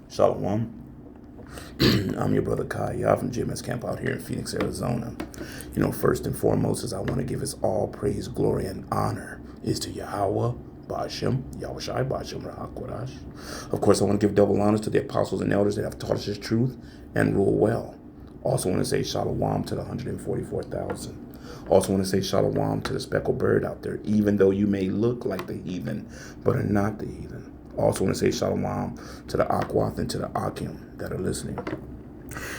Shalom. I'm your brother Kai. Y'all from GMS Camp out here in Phoenix, Arizona. First and foremost is I want to give his all praise, glory, and honor is to Yahweh, Ba'ashem, Yahushai, Ba'ashem, Rahakodash. Of course, I want to give double honors to the apostles and elders that have taught us his truth and rule well. Also want to say shalom to the 144,000. Also want to say shalom to the speckled bird out there, even though you may look like the heathen, but are not the heathen. Also want to say shalom to the Akwath and to the Akim that are listening.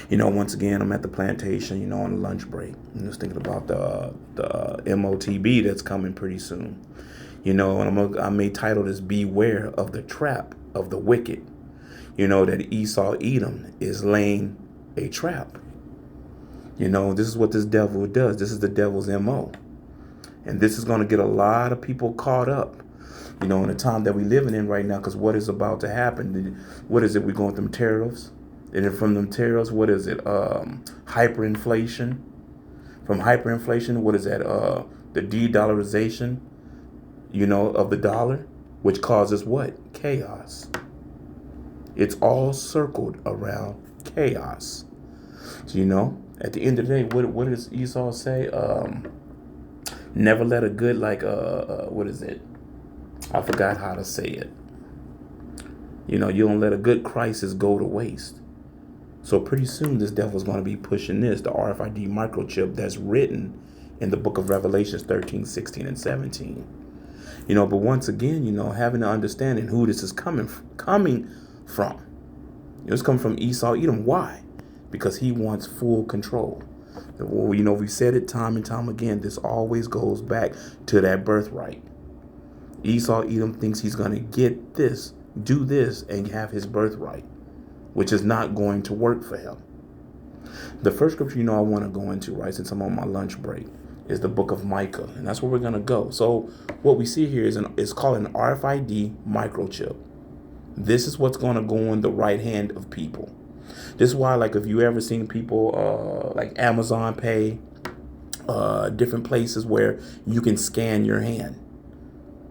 Once again, I'm at the plantation, on a lunch break. I'm just thinking about the MOTB that's coming pretty soon. And I may title this Beware of the Trap of the Wicked. That Esau Edom is laying a trap. This is what this devil does. This is the devil's MO. And this is going to get a lot of people caught up, in the time that we're living in right now, because what is about to happen? What is it? We're going through tariffs. And then from them tariffs, what is it? Hyperinflation. From hyperinflation, what is that? The de-dollarization, of the dollar, which causes what? Chaos. It's all circled around chaos. So, at the end of the day, what does Esau say? Never let a good, what is it? I forgot how to say it. You don't let a good crisis go to waste. So pretty soon this devil's going to be pushing the RFID microchip that's written in the book of Revelations 13, 16, and 17. But once again, having an understanding who this is coming from. It's coming from Esau Edom. Why? Because he wants full control. Well, we said it time and time again. This always goes back to that birthright. Esau Edom thinks he's going to get this, do this, and have his birthright, which is not going to work for him. The first scripture, I want to go into, right, since I'm on my lunch break, is the book of Micah, and that's where we're going to go. So what we see here is called an RFID microchip. This is what's going to go on the right hand of people. This is why, if you ever seen people like Amazon Pay, different places where you can scan your hand.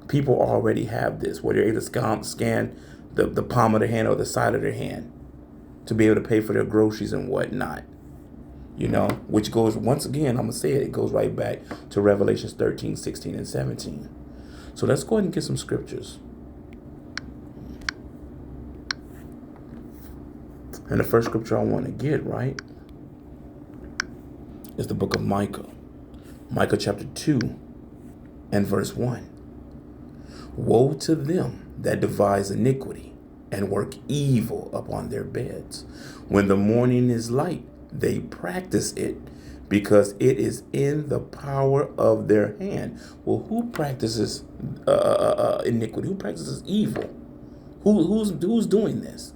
People already have this, where they're able to scan the palm of their hand or the side of their hand to be able to pay for their groceries and whatnot. Which goes, once again, I'm going to say it goes right back to Revelations 13, 16, and 17. So let's go ahead and get some scriptures. And the first scripture I want to get, right, is the book of Micah. Micah chapter 2 and verse 1. Woe to them that devise iniquity and work evil upon their beds. When the morning is light, they practice it, because it is in the power of their hand. Well, who practices iniquity? Who practices evil? Who's doing this?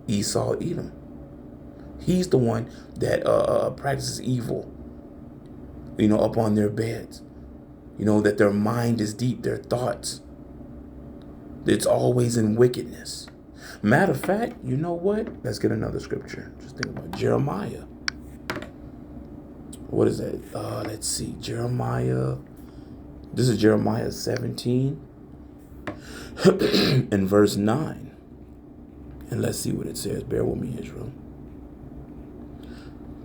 Esau Edom. He's the one that practices evil, upon their beds. That their mind is deep, their thoughts. It's always in wickedness. Matter of fact, you know what? Let's get another scripture. Just think about Jeremiah. What is that? Let's see. Jeremiah. This is Jeremiah 17 and verse 9. And let's see what it says. Bear with me, Israel.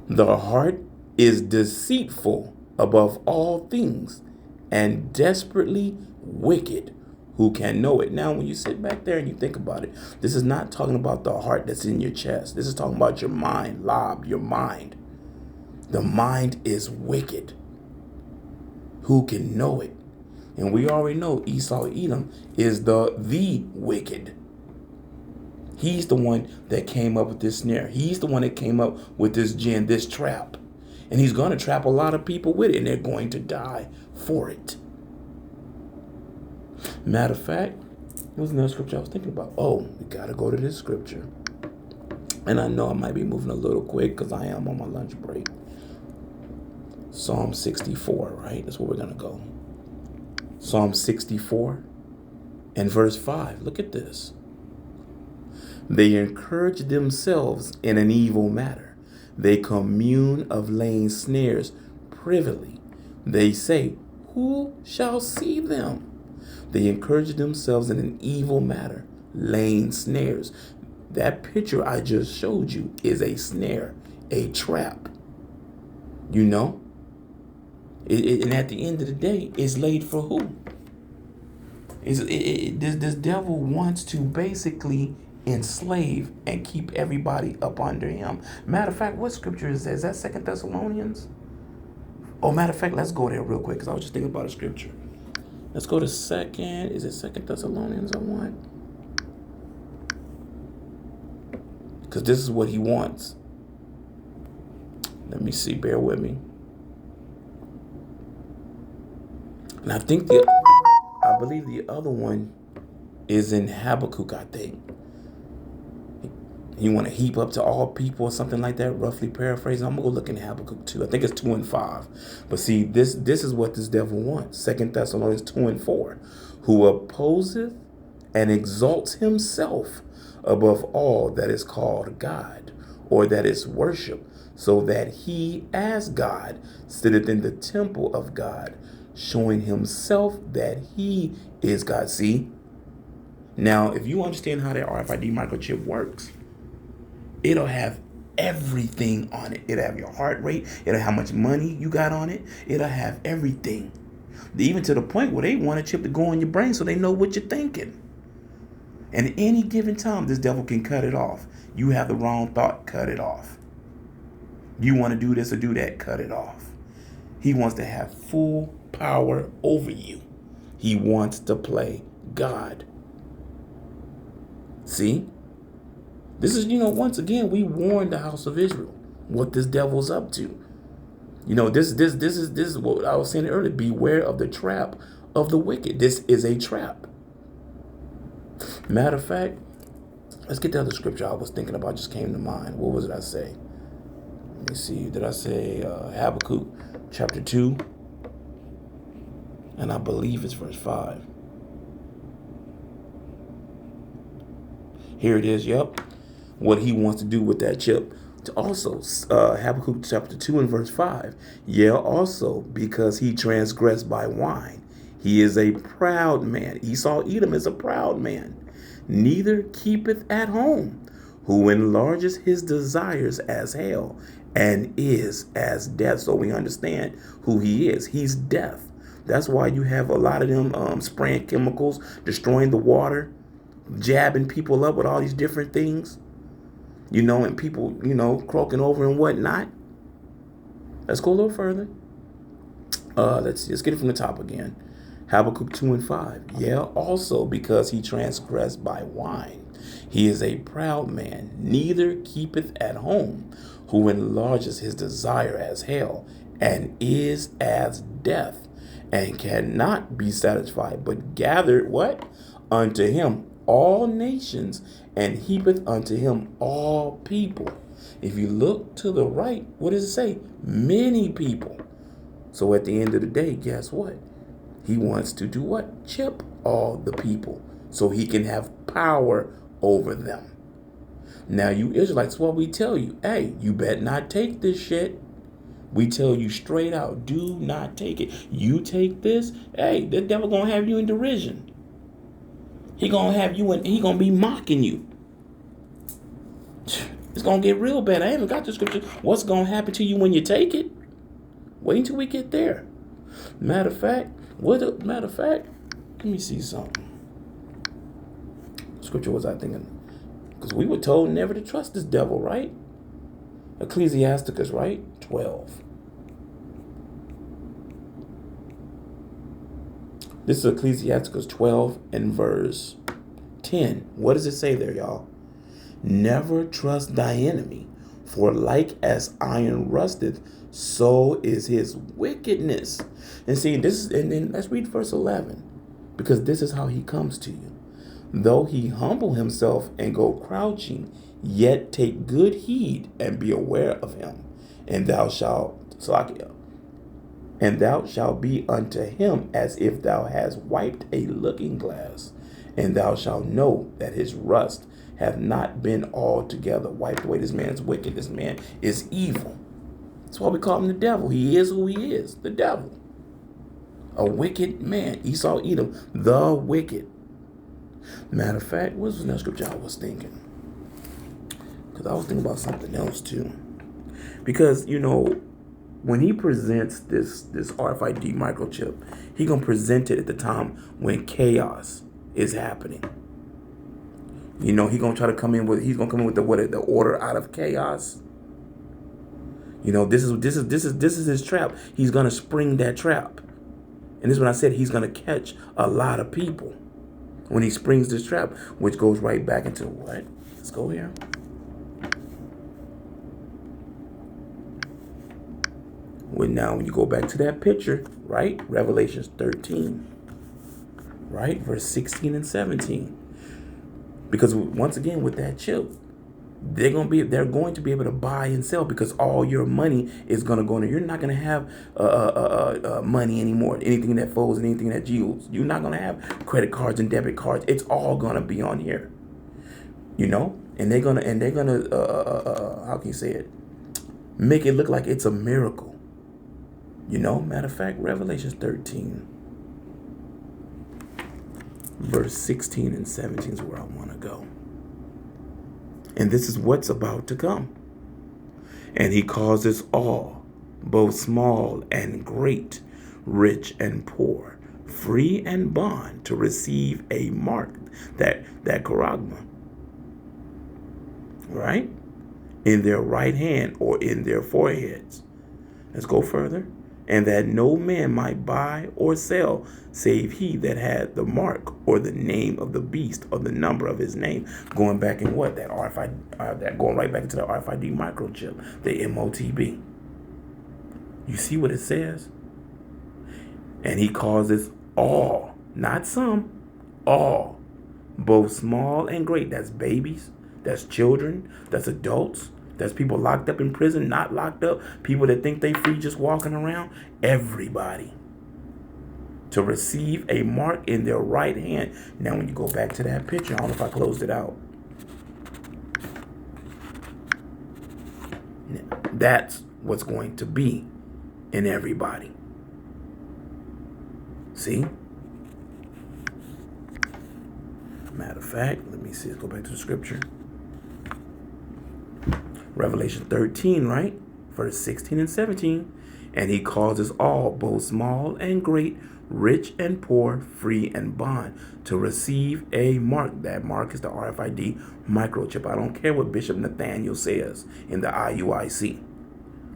The heart is deceitful above all things and desperately wicked. Who can know it? Now, when you sit back there and you think about it, this is not talking about the heart that's in your chest. This is talking about your mind, your mind. The mind is wicked. Who can know it? And we already know Esau Edom is the wicked. He's the one that came up with this snare. He's the one that came up with this gin, this trap. And he's going to trap a lot of people with it, and they're going to die for it. Matter of fact, it was another scripture I was thinking about. Oh, we got to go to this scripture. And I know I might be moving a little quick because I am on my lunch break. Psalm 64, right? That's where we're going to go. Psalm 64 and verse 5. Look at this. They encourage themselves in an evil matter. They commune of laying snares privily. They say, who shall see them? They encourage themselves in an evil matter. laying snares. That picture I just showed you is a snare, a trap. You know? And at the end of the day, it's laid for who? This devil wants to basically enslave and keep everybody up under him. Matter of fact, what scripture is that? Is that 2 Thessalonians? Oh, matter of fact, let's go there real quick because I was just thinking about a scripture. Let's go to is it 2 Thessalonians I want? Because this is what he wants. Let me see, bear with me. And I believe the other one is in Habakkuk, I think. You want to heap up to all people or something like that, roughly paraphrasing. I'm going to go look in Habakkuk 2. I think it's 2 and 5. But see, this is what this devil wants. 2 Thessalonians 2 and 4. Who opposeth and exalts himself above all that is called God, or that is worship, so that he as God sitteth in the temple of God, showing himself that he is God. See? Now, if you understand how that RFID microchip works, it'll have everything on it. It'll have your heart rate. It'll have how much money you got on it. It'll have everything. Even to the point where they want a chip to go in your brain so they know what you're thinking. And at any given time, this devil can cut it off. You have the wrong thought, cut it off. You want to do this or do that, cut it off. He wants to have full power over you. He wants to play God. See? This is, once again, we warned the house of Israel what this devil's up to. This is what I was saying earlier. Beware of the trap of the wicked. This is a trap. Matter of fact, let's get the other scripture I was thinking about, just came to mind. What was it I say? Let me see. Did I say Habakkuk chapter 2? And I believe it's verse 5. Here it is. Yep. What he wants to do with that chip. Also, Habakkuk chapter 2 and verse 5. Yeah, also, because he transgressed by wine. He is a proud man. Esau Edom is a proud man. Neither keepeth at home, who enlarges his desires as hell, and is as death. So we understand who he is. He's death. That's why you have a lot of them spraying chemicals, destroying the water, jabbing people up with all these different things, and people, croaking over and whatnot. Let's go a little further. Let's get it from the top again. Habakkuk 2 and 5. Yeah, also because he transgressed by wine. He is a proud man, neither keepeth at home, who enlarges his desire as hell, and is as death, and cannot be satisfied, but gathered what? Unto him all nations, and heapeth unto him all people. If you look to the right, what does it say? Many people. So at the end of the day, guess what? He wants to do what? Chip all the people so he can have power over them. Now, you Israelites, what we tell you, hey, you better not take this shit. We tell you straight out, do not take it. You take this, hey, the devil gonna have you in derision. He gonna have you, and he gonna be mocking you. It's gonna get real bad. I haven't got the scripture. What's gonna happen to you when you take it? Wait until we get there. Matter of fact, let me see something. Scripture was I thinking? Because we were told never to trust this devil, right? Ecclesiasticus, right? 12. This is Ecclesiasticus 12 and verse 10. What does it say there, y'all? Never trust thy enemy, for like as iron rusteth, so is his wickedness. And see, and then let's read verse 11, because this is how he comes to you. Though he humble himself and go crouching, yet take good heed and be aware of him, and thou shalt be unto him as if thou hast wiped a looking glass, and thou shalt know that his rust hath not been altogether wiped away. This man is wicked. This man is evil. That's why we call him the devil. He is who he is, the devil. A wicked man. Esau Edom, the wicked. Matter of fact, what was that scripture I was thinking? Because I was thinking about something else too. Because, when he presents this RFID microchip, he gonna present it at the time when chaos is happening. He gonna try to come in with the order out of chaos. This is his trap. He's gonna spring that trap, and this is when I said he's gonna catch a lot of people when he springs this trap, which goes right back into what? Let's go here. When you go back to that picture, right? Revelations 13, right? Verse 16 and 17. Because once again, with that chip, they're going to be able to buy and sell, because all your money is going to go in. You're not going to have money anymore. Anything that folds and anything that yields. You're not going to have credit cards and debit cards. It's all going to be on here. And they're gonna how can you say it? Make it look like it's a miracle. Matter of fact, Revelation 13, verse 16 and 17 is where I want to go. And this is what's about to come. And he causes all, both small and great, rich and poor, free and bond, to receive a mark, that charagma, right? In their right hand or in their foreheads. Let's go further. And that no man might buy or sell, save he that had the mark or the name of the beast or the number of his name. Going back in what? That RFID, going right back into the RFID microchip, the MOTB. You see what it says? And he causes all, not some, all, both small and great. That's babies, that's children, that's adults, that's people locked up in prison, not locked up, people that think they free just walking around. Everybody to receive a mark in their right hand. Now, when you go back to that picture, I don't know if I closed it out. That's what's going to be in everybody. See? Matter of fact, let me see. Let's go back to the scripture. Revelation 13, right? Verse 16 and 17. And he causes all, both small and great, rich and poor, free and bond, to receive a mark. That mark is the RFID microchip. I don't care what Bishop Nathaniel says in the IUIC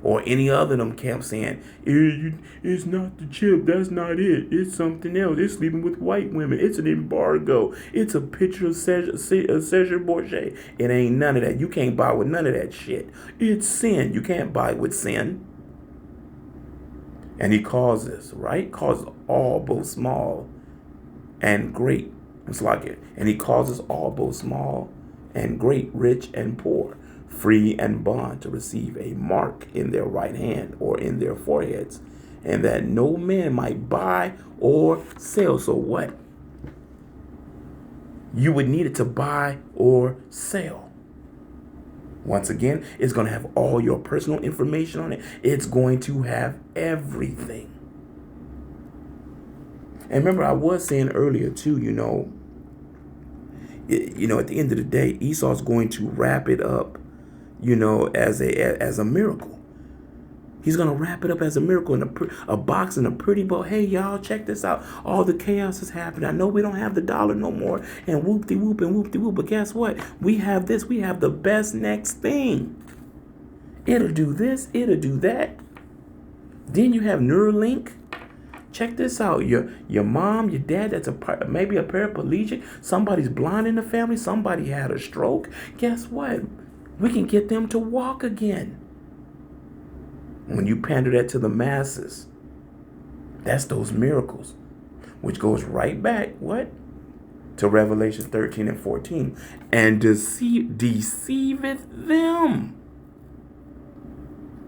or any other of them camps saying, it's not the chip, that's not it, it's something else, it's sleeping with white women, it's an embargo, it's a picture of Cesar Borgia. It ain't none of that. You can't buy with none of that shit. It's sin. You can't buy with sin. And he causes, right? Causes all, both small and great. It's like it. And he causes all, both small and great, rich and poor, free and bond, to receive a mark in their right hand or in their foreheads, and that no man might buy or sell. So what? You would need it to buy or sell. Once again, it's going to have all your personal information on it. It's going to have everything. And remember, I was saying earlier too, at the end of the day, Esau's going to wrap it up, as a miracle. He's going to wrap it up as a miracle in a box and a pretty bow. Hey, y'all, check this out. All the chaos is happening. I know we don't have the dollar no more, and whoop-de-whoop and whoop-de-whoop. But guess what? We have this. We have the best next thing. It'll do this. It'll do that. Then you have Neuralink. Check this out. Your mom, your dad, that's maybe a paraplegic. Somebody's blind in the family. Somebody had a stroke. Guess what? We can get them to walk again. When you pander that to the masses, that's those miracles, which goes right back, what? To Revelation 13 and 14. And deceiveth them.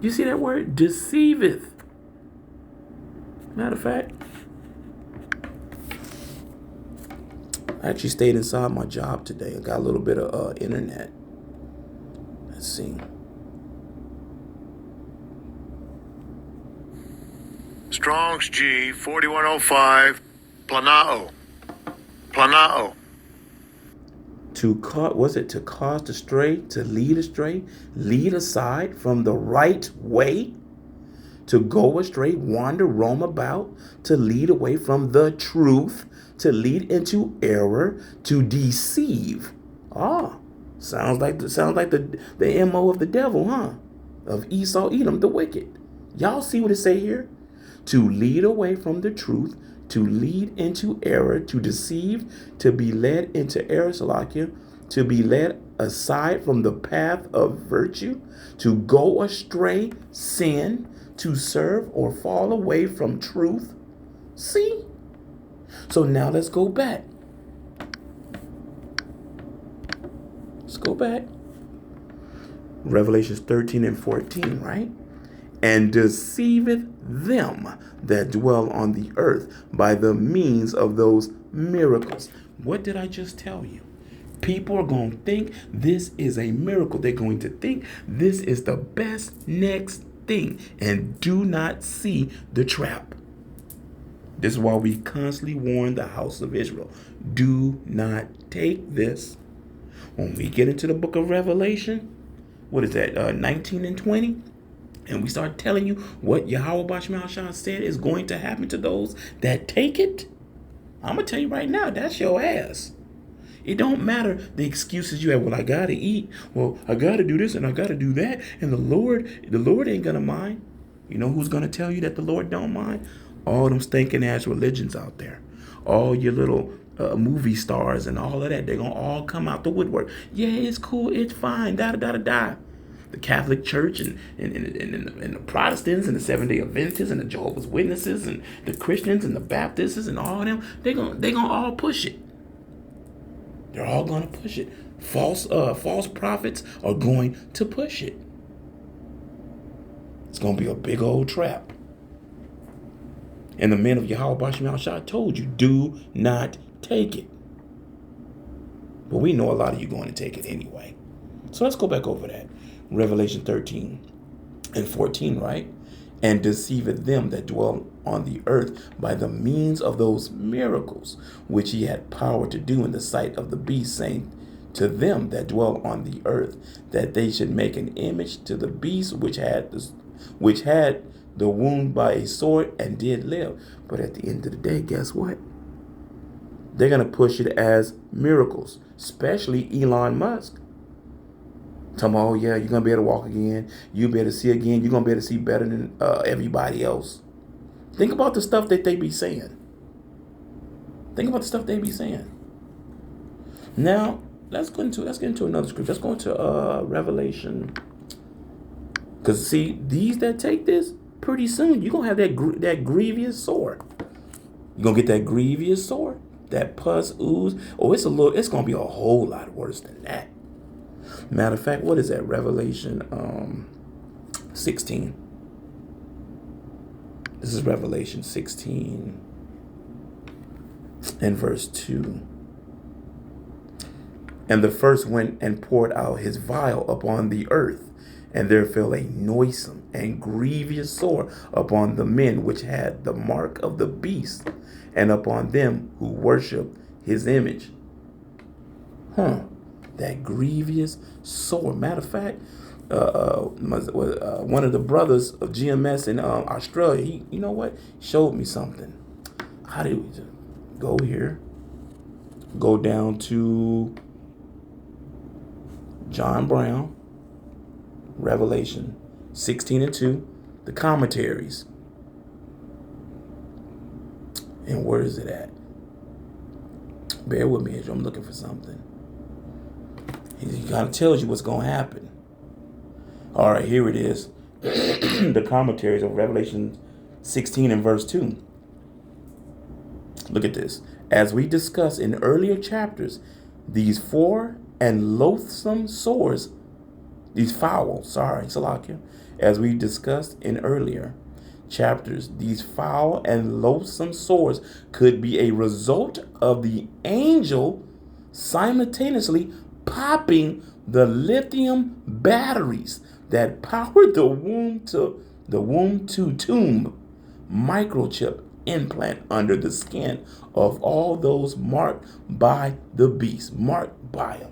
You see that word? Deceiveth. Matter of fact, I actually stayed inside my job today. I got a little bit of internet. Let's see. Strong's G 4105 Planao. To cause, was it to cause astray, to lead astray, lead aside from the right way, to go astray, wander, roam about, to lead away from the truth, to lead into error, to deceive. Ah, sounds like the MO of the devil, huh? Of Esau, Edom, the wicked. Y'all see what it say here? To lead away from the truth, to lead into error, to deceive, to be led into error, Salakia, to be led aside from the path of virtue, to go astray, sin, to serve or fall away from truth. See? So now let's go back. Let's go back. Revelations 13 and 14, right? And deceiveth them that dwell on the earth by the means of those miracles. What did I just tell you? People are going to think this is a miracle. They're going to think this is the best next thing and do not see the trap. This is why we constantly warn the house of Israel. Do not take this. When we get into the book of Revelation, what is that, 19 and 20? And we start telling you what Yahweh Bashmashah said is going to happen to those that take it. I'm going to tell you right now, that's your ass. It don't matter the excuses you have. Well, I got to eat. Well, I got to do this and I got to do that. And the Lord ain't going to mind. You know who's going to tell you that the Lord don't mind? All them stinking ass religions out there. All your little movie stars and all of that. They're going to all come out the woodwork. Yeah, it's cool. It's fine. Da-da-da-da-da. The Catholic Church and the Protestants and the Seventh-day Adventists and the Jehovah's Witnesses and the Christians and the Baptists and all of them, they're gonna all push it. They're all gonna push it. False prophets are going to push it. It's gonna be a big old trap. And the men of Yahweh Bashim Shah told you, do not take it. But we know a lot of you going to take it anyway. So let's go back over that. Revelation 13 and 14, right? And deceiveth them that dwell on the earth by the means of those miracles which he had power to do in the sight of the beast, saying to them that dwell on the earth that they should make an image to the beast which had the wound by a sword and did live. But at the end of the day, guess what? They're going to push it as miracles, especially Elon Musk. Tell them, oh yeah, you're going to be able to walk again. You'll be able to see again. You're going to be able to see better than everybody else. Think about the stuff that they be saying. Think about the stuff they be saying. Now, let's get into another scripture. Let's go into Revelation. Because see, these that take this, pretty soon, you're going to have that grievous sore. You're going to get that grievous sore. That pus, ooze. Oh, it's going to be a whole lot worse than that. Matter of fact, what is that? Revelation 16. This is Revelation 16 and verse 2. And the first went and poured out his vial upon the earth, and there fell a noisome and grievous sore upon the men which had the mark of the beast, and upon them who worship his image. That grievous sore. Matter of fact, one of the brothers of GMS in Australia, he, you know what, showed me something. How did we go here? Go down to John Brown, Revelation 16 and 2, the commentaries. And where is it at? Bear with me as I'm looking for something. He kind of tells you what's going to happen. All right, here it is. The commentaries of Revelation 16 and verse 2. Look at this. As we discussed in earlier chapters, these foul and loathsome sores, as we discussed in earlier chapters, these foul and loathsome sores could be a result of the angel simultaneously popping the lithium batteries that powered the womb to tomb microchip implant under the skin of all those marked by the beast, marked by him.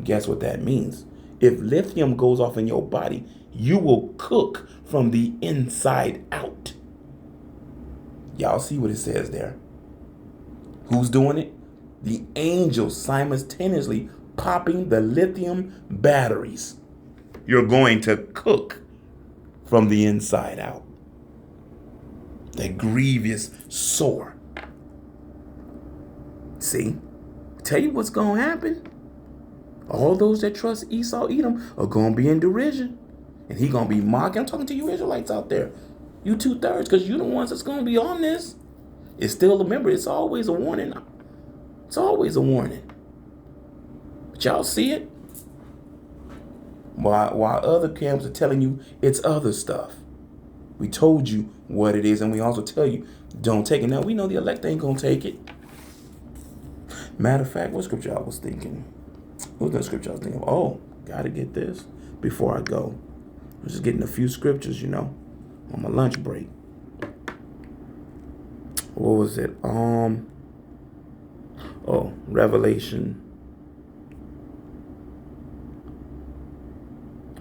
Guess what that means? If lithium goes off in your body, you will cook from the inside out. Y'all see what it says there? Who's doing it? The angels simultaneously popping the lithium batteries. You're going to cook from the inside out. The grievous sore. See? Tell you what's going to happen. All those that trust Esau, Edom, are going to be in derision. And he going to be mocking. I'm talking to you Israelites out there. You 2/3, because you're the ones that's going to be on this. It's still, remember, it's always a warning. It's always a warning. But y'all see it? While other camps are telling you it's other stuff. We told you what it is, and we also tell you don't take it. Now, we know the elect ain't going to take it. Matter of fact, what scripture I was thinking? What was that scripture I was thinking of? Oh, got to get this before I go. I'm just getting a few scriptures, on my lunch break. What was it?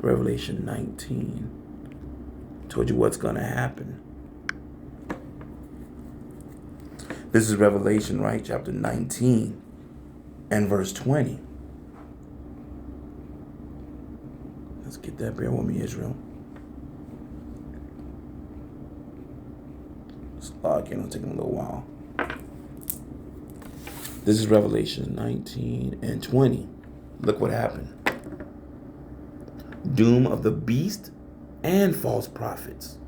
Revelation 19. Told you what's going to happen. This is Revelation, right? Chapter 19 and verse 20. Let's get that. Bear with me, Israel. It's logging. It'll take a little while. This is Revelation 19 and 20. Look what happened. Doom of the beast and false prophets.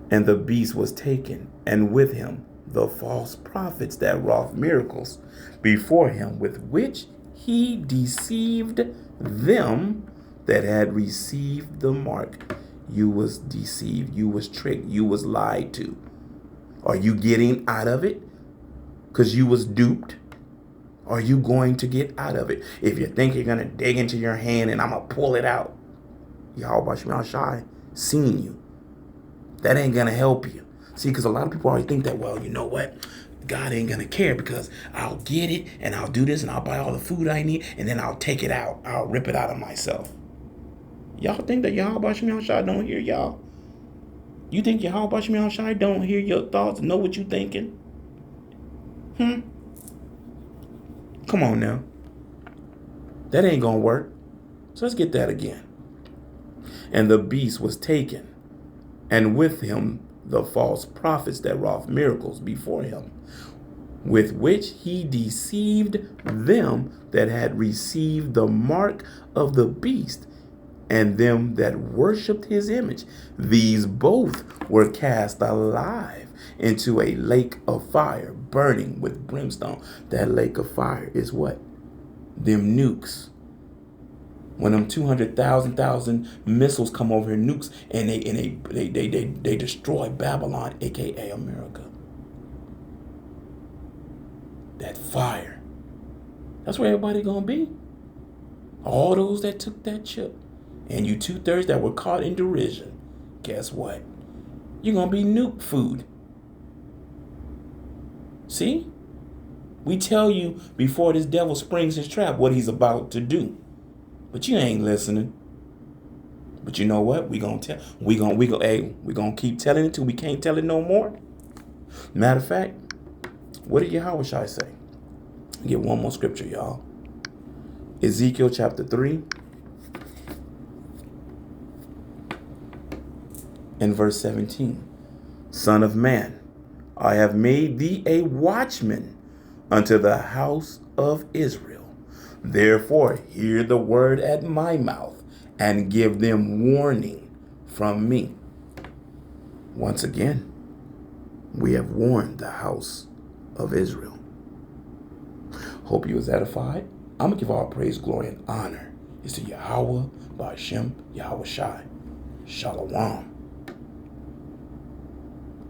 And the beast was taken, and with him the false prophets that wrought miracles before him, with which he deceived them that had received the mark. You was deceived. You was tricked. You was lied to. Are you getting out of it? Because you was duped. Are you going to get out of it? If you think you're going to dig into your hand and I'm going to pull it out, Yahweh Shemel Shai seen you. That ain't going to help you. See, because a lot of people already think that, well, you know what? God ain't going to care because I'll get it and I'll do this and I'll buy all the food I need and then I'll take it out. I'll rip it out of myself. Y'all think that Yahweh Shemel Shai don't hear y'all? You think Yahweh Shemel Shai don't hear your thoughts and know what you thinking? Come on now. That ain't going to work. So let's get that again. And the beast was taken, and with him the false prophets that wrought miracles before him, with which he deceived them that had received the mark of the beast, and them that worshipped his image. These both were cast alive into a lake of fire, burning with brimstone. That lake of fire is what? Them nukes. When them 200,000 missiles come over here, nukes, and they destroy Babylon, aka America. That fire. That's where everybody gonna be. All those that took that chip. And you 2/3 that were caught in derision. Guess what? You're gonna be nuke food. See? We tell you before this devil springs his trap what he's about to do. But you ain't listening. But you know what? We gonna keep telling it till we can't tell it no more. Matter of fact, what did Yahweh Shai say? Get one more scripture, y'all. Ezekiel chapter 3 and verse 17. Son of man, I have made thee a watchman unto the house of Israel. Therefore, hear the word at my mouth and give them warning from me. Once again, we have warned the house of Israel. Hope you was edified. I'm going to give all praise, glory, and honor is to Yahweh, Ba'ashem, Yahweh Shai. Shalom.